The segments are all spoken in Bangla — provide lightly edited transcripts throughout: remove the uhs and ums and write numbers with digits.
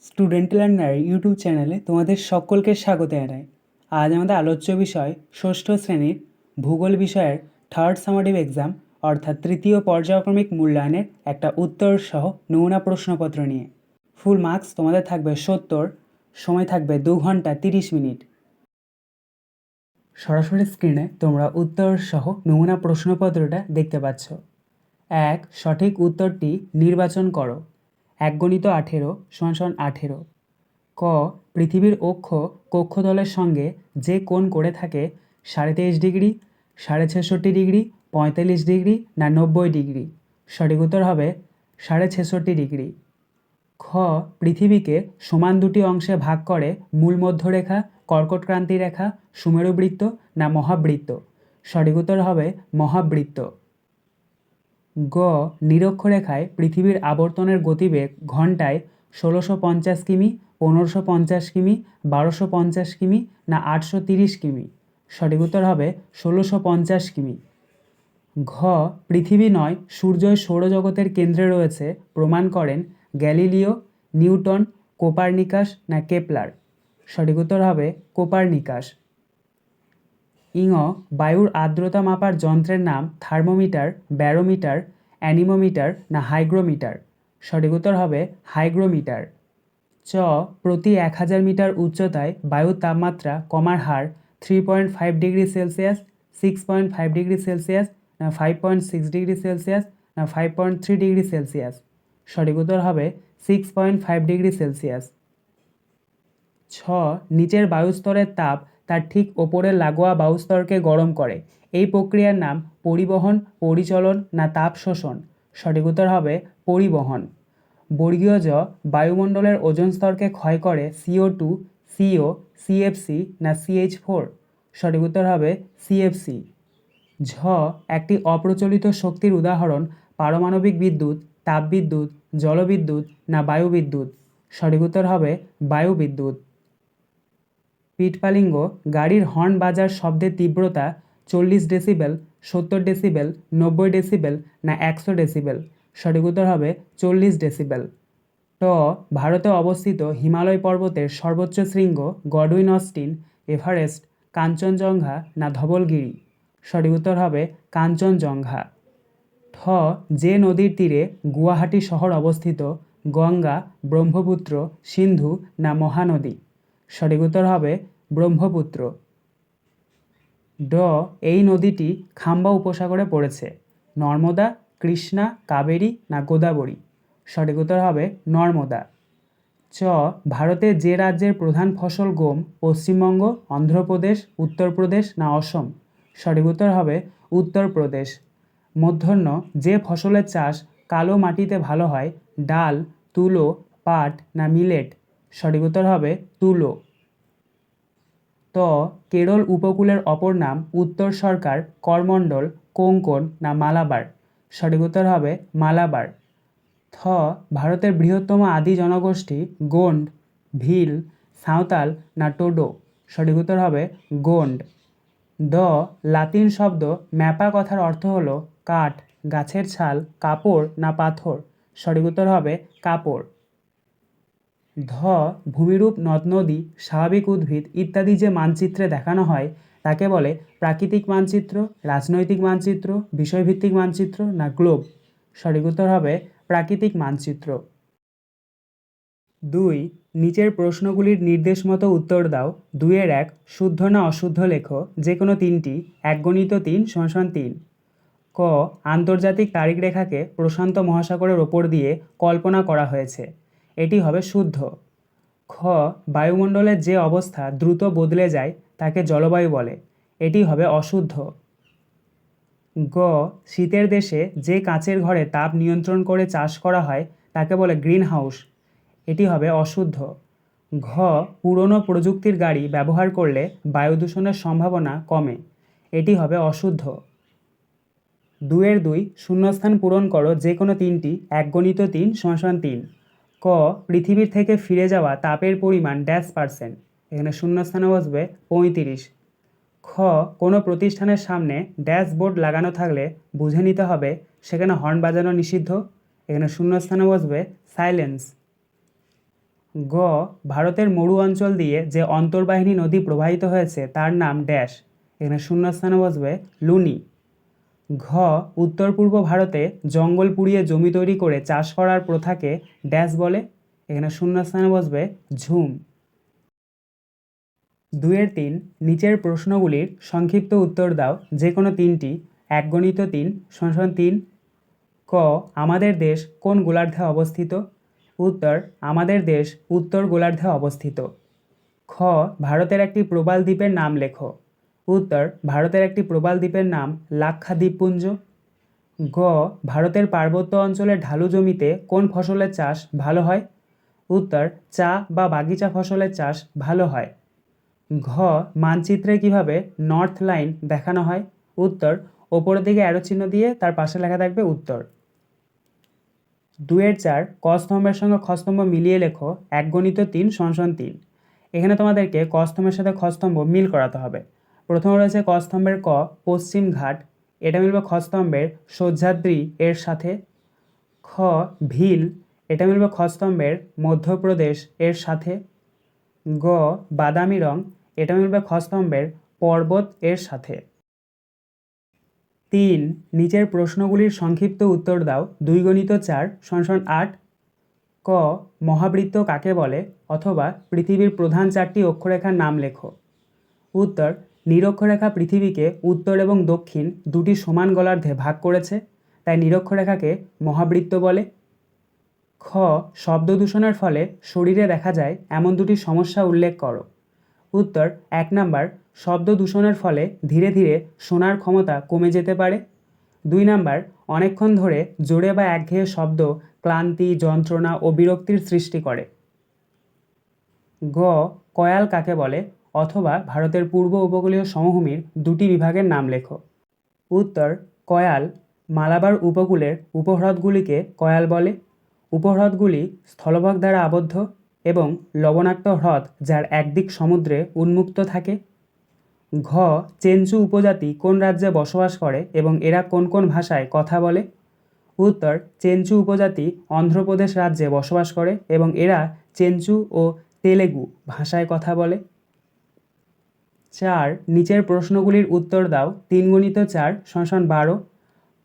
স্টুডেন্ট লার্নার ইউটিউব চ্যানেলে তোমাদের সকলকে স্বাগত জানাই। আজ আমাদের আলোচ্য বিষয় ষষ্ঠ শ্রেণীর ভূগোল বিষয়ের থার্ড সামারিভ এক্সাম অর্থাৎ তৃতীয় পর্যায়ক্রমিক মূল্যায়নের একটা উত্তর সহ নমুনা প্রশ্নপত্র নিয়ে। ফুল মার্কস তোমাদের থাকবে 70, সময় থাকবে 2 ঘন্টা 30 মিনিট। সরাসরি স্ক্রিনে তোমরা উত্তর সহ নমুনা প্রশ্নপত্রটা দেখতে পাচ্ছ। 1. সঠিক উত্তরটি নির্বাচন করো। 1 × 18 = 18। ক. পৃথিবীর অক্ষ কক্ষতলের সঙ্গে যে কোণ করে থাকে 23.5 ডিগ্রি, 66.5 ডিগ্রি, 45 ডিগ্রি না 90 ডিগ্রি। সঠিক উত্তর হবে 66.5 ডিগ্রি। খ. পৃথিবীকে সমান দুটি অংশে ভাগ করে মূল মধ্যরেখা, কর্কটক্রান্তি রেখা, সুমেরুবৃত্ত না মহাবৃত্ত। সঠিক উত্তর হবে মহাবৃত্ত। গ. নিরক্ষরেখায় পৃথিবীর আবর্তনের গতিবেগ ঘন্টায় 1650 কিমি, 1550 কিমি, 1250 কিমি না 830 কিমি। সঠিক উত্তর হবে 1650 কিমি। ঘ. পৃথিবী নয় সূর্যই সৌরজগতের কেন্দ্রে রয়েছে প্রমাণ করেন গ্যালিলিও, নিউটন, কোপারনিকাস না কেপলার। সঠিক উত্তর হবে কোপারনিকাস। ইঙ. বায়ুর আর্দ্রতা মাপার যন্ত্রের নাম থার্মোমিটার, ব্যারোমিটার, অ্যানিমোমিটার না হাইগ্রোমিটার। সঠিক উত্তর হবে হাইগ্রোমিটার। চ. প্রতি 1000 মিটার উচ্চতায় বায়ুর তাপমাত্রা কমার হার 3.5 ডিগ্রি সেলসিয়াস, 6.5 ডিগ্রি সেলসিয়াস না 5.6 ডিগ্রি সেলসিয়াস না 5.3 ডিগ্রি সেলসিয়াস। সঠিক উত্তর হবে 6.5 ডিগ্রি সেলসিয়াস। ছ. নিচের বায়ুস্তরের তাপ তার ঠিক ওপরের লাগোয়া বায়ুস্তরকে গরম করে। এই প্রক্রিয়ার নাম পরিবহন, পরিচলন না তাপ শোষণ। সঠিক উত্তর হবে পরিবহন। বর্গীয় জ. বায়ুমণ্ডলের ওজোন স্তরকে ক্ষয় করে CO2, CO, CFC না CH4। সঠিক উত্তর হবে CFC। ঝ. একটি অপ্রচলিত শক্তির উদাহরণ পারমাণবিক বিদ্যুৎ, তাপবিদ্যুৎ, জলবিদ্যুৎ না বায়ুবিদ্যুৎ। সঠিক উত্তর হবে বায়ুবিদ্যুৎ। পিটপালিঙ্গ. গাড়ির হর্ন বাজার শব্দের তীব্রতা 40 ডেসিবেল, 70 ডেসিবেল, 90 ডেসিবেল না 100 ডেসিবেল। সঠিক উত্তর হবে 40 ডেসিবেল। ট. ভারতে অবস্থিত হিমালয় পর্বতের সর্বোচ্চ শৃঙ্গ গডউইন অস্টিন, এভারেস্ট, কাঞ্চনজঙ্ঘা না ধবলগিরি। সঠিক উত্তর হবে কাঞ্চনজঙ্ঘা। ঠ. যে নদীর তীরে গুয়াহাটি শহর অবস্থিত গঙ্গা, ব্রহ্মপুত্র, সিন্ধু না মহানদী। সঠিক উত্তর হবে ব্রহ্মপুত্র। ড. এই নদীটি খাম্বা উপসাগরে পড়েছে নর্মদা, কৃষ্ণা, কাবেরী না গোদাবরী। সঠিক উত্তর হবে নর্মদা। চ. ভারতের যে রাজ্যের প্রধান ফসল গম পশ্চিমবঙ্গ, অন্ধ্রপ্রদেশ, উত্তরপ্রদেশ না অসম। সঠিক উত্তর হবে উত্তরপ্রদেশ। মূর্ধন্য. যে ফসলের চাষ কালো মাটিতে ভালো হয় ডাল, তুলো, পাট না মিলেট। সঠিক উত্তর হবে তুলো। ত. কেরল উপকূলের অপর নাম উত্তর সরকার, করমণ্ডল, কোঙ্কণ না মালাবার। সঠিক উত্তর হবে মালাবার। থ. ভারতের বৃহত্তম আদি জনগোষ্ঠী গোন্ড, ভিল, সাঁওতাল না টোডো। সঠিক উত্তর হবে গোন্ড। ড. লাতিন শব্দ ম্যাপা কথার অর্থ হলো কাঠ, গাছের ছাল, কাপড় না পাথর। সঠিক উত্তর হবে কাপড়। ধ. ভূমিরূপ, নদ নদী, স্বাভাবিক উদ্ভিদ ইত্যাদি যে মানচিত্রে দেখানো হয় তাকে বলে প্রাকৃতিক মানচিত্র, রাজনৈতিক মানচিত্র, বিষয়ভিত্তিক মানচিত্র না গ্লোব। সঠিক উত্তর হবে প্রাকৃতিক মানচিত্র। 2. নিচের প্রশ্নগুলির নির্দেশ মতো উত্তর দাও। 2-1 শুদ্ধ না অশুদ্ধ লেখো যে কোনো তিনটি। 1 × 3 = 3। ক. আন্তর্জাতিক তারিখ রেখাকে প্রশান্ত মহাসাগরের ওপর দিয়ে কল্পনা করা হয়েছে। এটি হবে শুদ্ধ। খ. বায়ুমণ্ডলের যে অবস্থা দ্রুত বদলে যায় তাকে জলবায়ু বলে। এটি হবে অশুদ্ধ। গ. শীতের দেশে যে কাচের ঘরে তাপ নিয়ন্ত্রণ করে চাষ করা হয় তাকে বলে গ্রিন হাউস। এটি হবে অশুদ্ধ। ঘ. পুরনো প্রযুক্তির গাড়ি ব্যবহার করলে বায়ু দূষণের সম্ভাবনা কমে। এটি হবে অশুদ্ধ। 2-2 শূন্যস্থান পূরণ করো যে কোনো তিনটি। 1 × 3 = 3। ক. পৃথিবীর থেকে ফিরে যাওয়া তাপের পরিমাণ %। এখানে শূন্যস্থানে বসবে 35। খ. কোনো প্রতিষ্ঠানের সামনে ড্যাশবোর্ড লাগানো থাকলে বুঝে নিতে হবে সেখানে হর্ন বাজানো নিষিদ্ধ। এখানে শূন্যস্থানে বসবে সাইলেন্স। গ ভারতের মরু অঞ্চল দিয়ে যে অন্তর্বাহিনী নদী প্রবাহিত হয়েছে তার নাম ড্যাশ, এখানে শূন্যস্থানে বসবে লুনি। ঘ উত্তর পূর্ব ভারতে জঙ্গল পুড়িয়ে জমি তৈরি করে চাষ করার প্রথাকে ড্যাশ বলে, এখানে শূন্যস্থানে বসবে ঝুম। 2-3 নিচের প্রশ্নগুলির সংক্ষিপ্ত উত্তর দাও, যে কোনো তিনটি। 1x3 = 3। ক আমাদের দেশ কোন গোলার্ধে অবস্থিত? উত্তর আমাদের দেশ উত্তর গোলার্ধে অবস্থিত। খ ভারতের একটি প্রবাল দ্বীপের নাম লেখো। উত্তর ভারতের একটি প্রবাল দ্বীপের নাম লাক্ষাদ্বীপপুঞ্জ। গ ভারতের পার্বত্য অঞ্চলের ঢালু জমিতে কোন ফসলের চাষ ভালো হয়? উত্তর চা বা বাগিচা ফসলের চাষ ভালো হয়। ঘ মানচিত্রে কিভাবে নর্থ লাইন দেখানো হয়? উত্তর ওপরের দিকে অ্যারো চিহ্ন দিয়ে তার পাশে লেখা থাকবে উত্তর। 2-4 ক স্তম্ভের সঙ্গে খ স্তম্ভ মিলিয়ে লেখো 1x3 = 3। এখানে তোমাদেরকে ক স্তম্ভের সাথে খ স্তম্ভ মিল করাতে হবে। প্রথমে রয়েছে ক স্তম্ভের ক পশ্চিম ঘাট, এটা মিলবে খ স্তম্ভের সহ্যাদ্রি এর সাথে। খ ভিল, এটা মিলবে খ স্তম্ভের মধ্যপ্রদেশ এর সাথে। গ বাদামি রং, এটা মিলবে খ স্তম্ভের পর্বত এর সাথে। 3 নিচের প্রশ্নগুলির সংক্ষিপ্ত উত্তর দাও। 2x4 = 8। ক মহাবৃত্ত কাকে বলে, অথবা পৃথিবীর প্রধান 4টি অক্ষরেখার নাম লেখো। উত্তর নিরক্ষরেখা পৃথিবীকে উত্তর এবং দক্ষিণ দুটি সমান গোলার্ধে ভাগ করেছে, তাই নিরক্ষরেখাকে মহাবৃত্ত বলে। খ শব্দ দূষণের ফলে শরীরে দেখা যায় এমন দুটি সমস্যা উল্লেখ করো। উত্তর 1 নাম্বার শব্দ দূষণের ফলে ধীরে ধীরে শোনার ক্ষমতা কমে যেতে পারে। 2 নাম্বার অনেকক্ষণ ধরে জোরে বা একঘেয়ে শব্দ ক্লান্তি, যন্ত্রণা ও বিরক্তির সৃষ্টি করে। গ কয়াল কাকে বলে, অথবা ভারতের পূর্ব উপকূলীয় সমভূমির দুটি বিভাগের নাম লেখো। উত্তর কয়াল মালাবার উপকূলের উপহ্রদগুলিকে কয়াল বলে। উপহ্রদগুলি স্থলভাগ দ্বারা আবদ্ধ এবং লবণাক্ত হ্রদ যার একদিক সমুদ্রে উন্মুক্ত থাকে। ঘ চেঞ্চু উপজাতি কোন রাজ্যে বসবাস করে এবং এরা কোন কোন ভাষায় কথা বলে? উত্তর চেঞ্চু উপজাতি অন্ধ্রপ্রদেশ রাজ্যে বসবাস করে এবং এরা চেঞ্চু ও তেলেগু ভাষায় কথা বলে। 4 নিচের প্রশ্নগুলির উত্তর দাও। 3x4 = 12।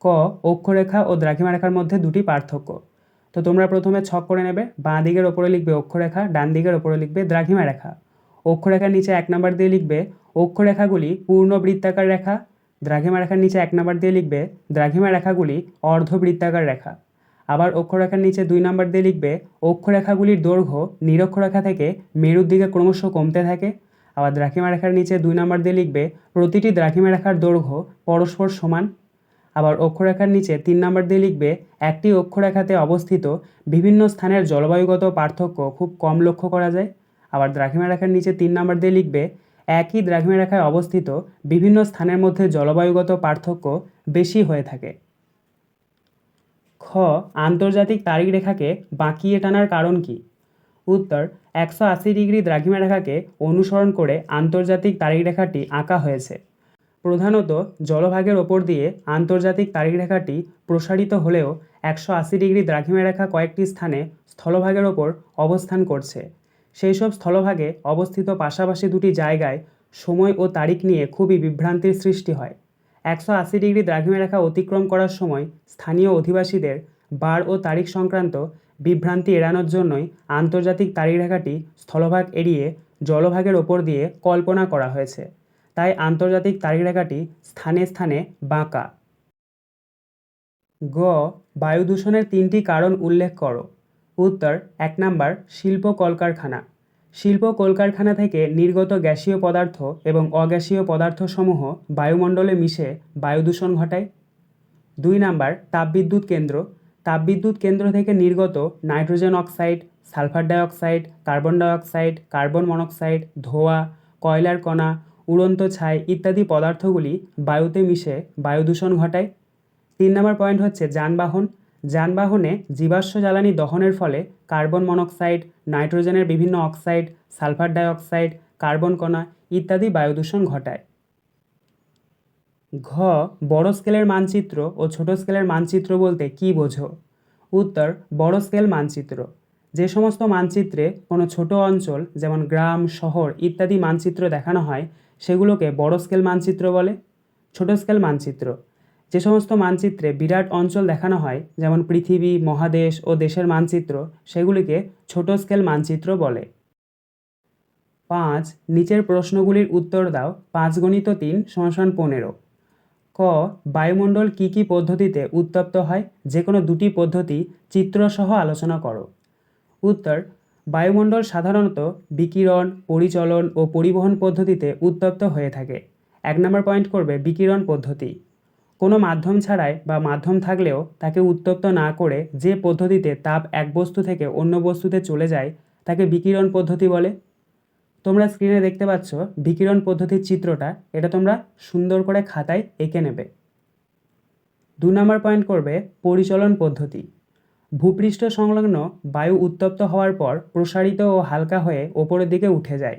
ক অক্ষরেখা ও দ্রাঘিমা রেখার মধ্যে দুটি পার্থক্য। তো তোমরা প্রথমে ছক করে নেবে। বাঁ দিকের ওপরে লিখবে অক্ষরেখা, ডান দিকের ওপরে লিখবে দ্রাঘিমা রেখা। অক্ষরেখার নিচে 1 নাম্বার দিয়ে লিখবে অক্ষরেখাগুলি পূর্ণ বৃত্তাকার রেখা। দ্রাঘিমা রেখার নিচে 1 নাম্বার দিয়ে লিখবে দ্রাঘিমা রেখাগুলি অর্ধবৃত্তাকার রেখা। আবার অক্ষরেখার নিচে 2 নাম্বার দিয়ে লিখবে অক্ষরেখাগুলির দৈর্ঘ্য নিরক্ষরেখা থেকে মেরুর দিকে ক্রমশ কমতে থাকে। আবার দ্রাঘিমা রেখার নিচে 2 নাম্বার দিয়ে লিখবে প্রতিটি দ্রাঘিমা রেখার দৈর্ঘ্য পরস্পর সমান। আবার অক্ষরেখার নিচে 3 নাম্বার দিয়ে লিখবে একটি অক্ষরেখাতে অবস্থিত বিভিন্ন স্থানের জলবায়ুগত পার্থক্য খুব কম লক্ষ্য করা যায়। আবার দ্রাঘিমা রেখার নিচে 3 নাম্বার দিয়ে লিখবে একই দ্রাঘিমা রেখায় অবস্থিত বিভিন্ন স্থানের মধ্যে জলবায়ুগত পার্থক্য বেশি হয়ে থাকে। খ আন্তর্জাতিক তারিখ রেখাকে বাঁকিয়ে টানার কারণ কি? উত্তর 180 ডিগ্রি দ্রাঘিমা রেখাকে অনুসরণ করে আন্তর্জাতিক তারিখ রেখাটি আঁকা হয়েছে। প্রধানত জলভাগের ওপর দিয়ে আন্তর্জাতিক তারিখ রেখাটি প্রসারিত হলেও 180 ডিগ্রি দ্রাঘিমা রেখা কয়েকটি স্থানে স্থলভাগের ওপর অবস্থান করছে। সেই সব স্থলভাগে অবস্থিত পাশাপাশি দুটি জায়গায় সময় ও তারিখ নিয়ে খুবই বিভ্রান্তির সৃষ্টি হয়। 180 ডিগ্রি দ্রাঘিমা রেখা অতিক্রম করার সময় স্থানীয় অধিবাসীদের বার ও তারিখ সংক্রান্ত বিভ্রান্তি এড়ানোর জন্যই আন্তর্জাতিক তারিখ রেখাটি স্থলভাগ এড়িয়ে জলভাগের ওপর দিয়ে কল্পনা করা হয়েছে। তাই আন্তর্জাতিক তারিখ রেখাটি স্থানে স্থানে বাঁকা। গ বায়ু দূষণের 3টি কারণ উল্লেখ করো। উত্তর 1 নাম্বার শিল্প কলকারখানা। শিল্প কলকারখানা থেকে নির্গত গ্যাসীয় পদার্থ এবং অগ্যাসীয় পদার্থসমূহ বায়ুমণ্ডলে মিশে বায়ু দূষণ ঘটায়। 2 নাম্বার তাপবিদ্যুৎ কেন্দ্র। তাপবিদ্যুৎ কেন্দ্র থেকে নির্গত nitrogen oxide, sulphur dioxide, carbon dioxide, carbon monoxide, ধোঁয়া, কয়লার কণা, উড়ন্ত ছাই ইত্যাদি পদার্থগুলি বায়ুতে মিশে বায়ু দূষণ ঘটায়। 3 নম্বর পয়েন্ট হচ্ছে যানবাহন। যানবাহনে জীবাশ্ম জ্বালানি দহনের ফলে কার্বন মনোক্সাইড, নাইট্রোজেনের বিভিন্ন অক্সাইড, সালফার ডাইঅক্সাইড, কার্বন কণা ইত্যাদি বায়ু দূষণ ঘটায়। ঘ বড় স্কেলের মানচিত্র ও ছোট স্কেলের মানচিত্র বলতে কী বোঝো? উত্তর বড় স্কেল মানচিত্র যে সমস্ত মানচিত্রে কোনো ছোট অঞ্চল যেমন গ্রাম, শহর ইত্যাদি মানচিত্র দেখানো হয় সেগুলোকে বড় স্কেল মানচিত্র বলে। ছোট স্কেল মানচিত্র, যে সমস্ত মানচিত্রে বিরাট অঞ্চল দেখানো হয় যেমন পৃথিবী, মহাদেশ ও দেশের মানচিত্র, সেগুলিকে ছোট স্কেল মানচিত্র বলে। 5. নিচের প্রশ্নগুলির উত্তর দাও। 5 × 3 = 15। ক. বায়ুমণ্ডল কী কী পদ্ধতিতে উত্তপ্ত হয়? যে কোনো দুটি পদ্ধতি চিত্রসহ আলোচনা করো। উত্তর: বায়ুমণ্ডল সাধারণত বিকিরণ, পরিচলন ও পরিবহন পদ্ধতিতে উত্তপ্ত হয়ে থাকে। 1 নম্বর পয়েন্ট করবে বিকিরণ পদ্ধতি। কোনো মাধ্যম ছাড়াই বা মাধ্যম থাকলেও তাকে উত্তপ্ত না করে যে পদ্ধতিতে তাপ এক বস্তু থেকে অন্য বস্তুতে চলে যায় তাকে বিকিরণ পদ্ধতি বলে। তোমরা স্ক্রিনে দেখতে পাচ্ছ বিকিরণ পদ্ধতির চিত্রটা, এটা তোমরা সুন্দর করে খাতায় এঁকে নেবে। 2 নম্বর পয়েন্ট করবে পরিচলন পদ্ধতি। ভূপৃষ্ঠ সংলগ্ন বায়ু উত্তপ্ত হওয়ার পর প্রসারিত ও হালকা হয়ে ওপরের দিকে উঠে যায়।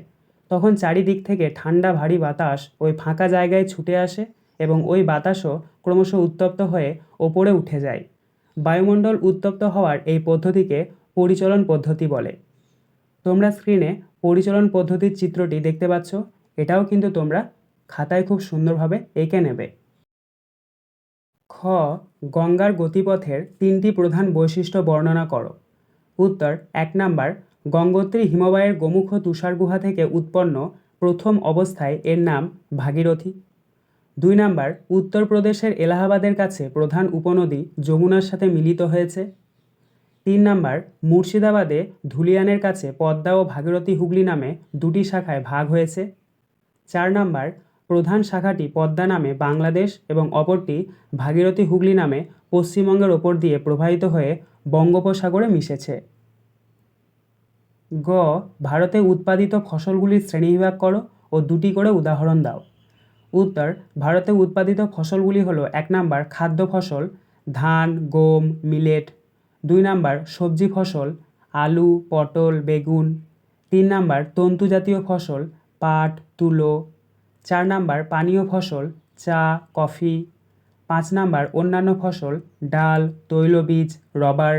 তখন চারিদিক থেকে ঠান্ডা ভারী বাতাস ওই ফাঁকা জায়গায় ছুটে আসে এবং ওই বাতাসও ক্রমশ উত্তপ্ত হয়ে ওপরে উঠে যায়। বায়ুমণ্ডল উত্তপ্ত হওয়ার এই পদ্ধতিকে পরিচলন পদ্ধতি বলে। তোমরা স্ক্রিনে পরিচলন পদ্ধতির চিত্রটি দেখতে পাচ্ছ, এটাও কিন্তু তোমরা খাতায় খুব সুন্দরভাবে এঁকে নেবে। খ. গঙ্গার গতিপথের 3টি প্রধান বৈশিষ্ট্য বর্ণনা করো। উত্তর: 1 নাম্বার, গঙ্গোত্রী হিমবাহের গোমুখ তুষার গুহা থেকে উৎপন্ন প্রথম অবস্থায় এর নাম ভাগীরথী। 2 নাম্বার, উত্তরপ্রদেশের এলাহাবাদের কাছে প্রধান উপনদী যমুনার সাথে মিলিত হয়েছে। 3 নাম্বার, মুর্শিদাবাদে ধুলিয়ানের কাছে পদ্মা ও ভাগীরথী হুগলি নামে দুটি শাখায় ভাগ হয়েছে। 4 নাম্বার, প্রধান শাখাটি পদ্মা নামে বাংলাদেশ এবং অপরটি ভাগীরথী হুগলি নামে পশ্চিমবঙ্গের ওপর দিয়ে প্রবাহিত হয়ে বঙ্গোপসাগরে মিশেছে। গ. ভারতে উৎপাদিত ফসলগুলির শ্রেণীবিভাগ করো ও 2টি করে উদাহরণ দাও। উত্তর: ভারতে উৎপাদিত ফসলগুলি হলো 1 নাম্বার খাদ্য ফসল, ধান, গম, মিলেট। 2 নাম্বার সবজি ফসল, আলু, পটল, বেগুন। 3 নাম্বার তন্তু জাতীয় ফসল, পাট, তুলো। 4 নাম্বার পানীয় ফসল, চা, কফি। 5 নাম্বার অন্যান্য ফসল, ডাল, তৈলবীজ, রবার।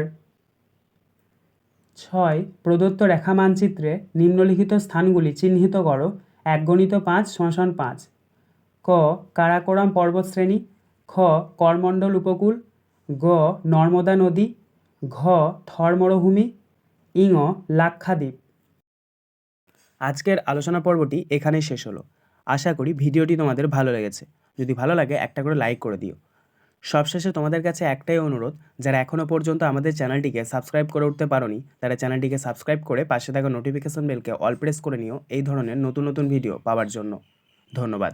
6. প্রদত্ত রেখা মানচিত্রে নিম্নলিখিত স্থানগুলি চিহ্নিত করো। 1 × 5 = 5। ক. কারাকোরাম পর্বতশ্রেণী। খ. করমণ্ডল উপকূল। গ. নর্মদা নদী। ঘ. থর মরুভূমি। ইঙ. লাক্ষাদ্বীপ। আজকের আলোচনা পর্বটি এখানেই শেষ হলো। আশা করি ভিডিওটি তোমাদের ভালো লেগেছে। যদি ভালো লাগে একটা করে লাইক করে দিও। সবশেষে তোমাদের কাছে একটাই অনুরোধ, যারা এখনও পর্যন্ত আমাদের চ্যানেলটিকে সাবস্ক্রাইব করে উঠতে পারোনি তারা চ্যানেলটিকে সাবস্ক্রাইব করে পাশে থাকা নোটিফিকেশন বেলকে অল প্রেস করে নিও এই ধরনের নতুন নতুন ভিডিও পাওয়ার জন্য। ধন্যবাদ।